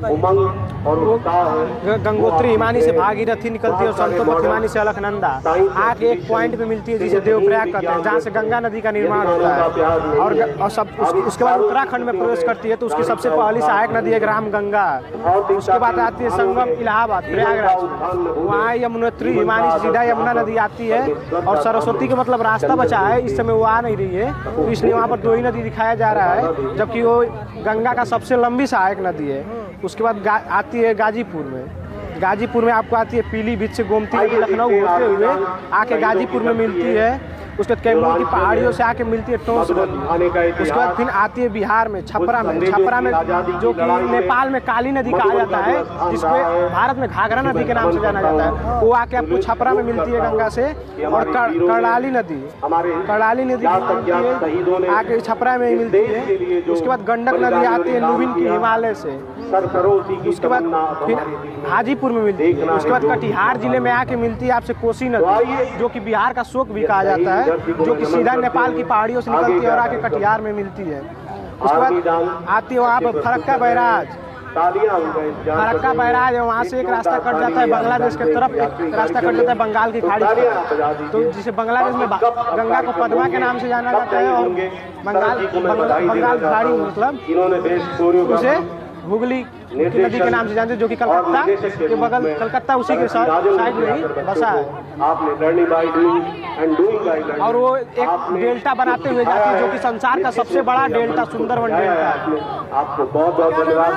उमंग और उत्साह। गंगोत्री हिमानी से भागीरथी निकलती है और संतों हिमानी से अलकनंदा आके एक पॉइंट पे मिलती है जिसे देवप्रयाग कहते हैं, जहाँ से गंगा नदी का निर्माण होता है। और सब उसके बाद उत्तराखंड में प्रवेश करती है तो उसकी सबसे पहली सहायक नदी है राम गंगा। उसके बाद आती है संगम इलाहाबाद प्रयागराज में, वहाँ यमुनोत्री हिमानी से सीधा यमुना नदी आती है। और सरस्वती का मतलब रास्ता बचा है, इस समय वो आ नहीं रही है तो इसलिए वहाँ पर दो ही नदी दिखाया जा रहा है, जबकि वो गंगा का सबसे लंबी सहायक नदी है। उसके बाद आती है गाजीपुर में। गाजीपुर में आपको आती है पीलीभीत से गोमती नदी लखनऊ होते हुए आके गाजीपुर में मिलती है। उसके बाद कैमूर की पहाड़ियों से आके मिलती है टोंस नदी। उसके बाद फिर आती है बिहार में छपरा में जो कि नेपाल में काली नदी कहा जाता है, जिसको भारत में घाघरा नदी के नाम से जाना जाता है, वो आके आपको छपरा में मिलती है गंगा से। और करलाली नदी आके छपरा में मिलती है। उसके बाद गंडक नदी आती है लुबिन की हिमालय से। उसके बाद फिर हाजीपुर में मिलती है। उसके बाद कटिहार जिले में आके मिलती है आपसे कोसी नदी, जो कि बिहार का शोक भी कहा जाता है, जो कि सीधा नेपाल की पहाड़ियों से निकलती है और आके कटिहार में मिलती है। उसके बाद आती है वहाँ पर फरक्का बैराज। फरक्का बैराज है, वहाँ से एक रास्ता कट जाता है बांग्लादेश की तरफ, एक रास्ता कट जाता है बंगाल की खाड़ी की, तो जिसे बांग्लादेश में गंगा को पद्मा के नाम से जाना जाता है। और बंगाल खाड़ी मतलब उसे हुगली की नदी के नाम से जानते हैं, जो कि कलकत्ता के बगल, कलकत्ता उसी के साइड में ही बसा है। और वो एक डेल्टा बनाते हुए जाती है, जो कि संसार का सबसे बड़ा डेल्टा सुंदरवन डेल्टा है। आपको बहुत बहुत धन्यवाद।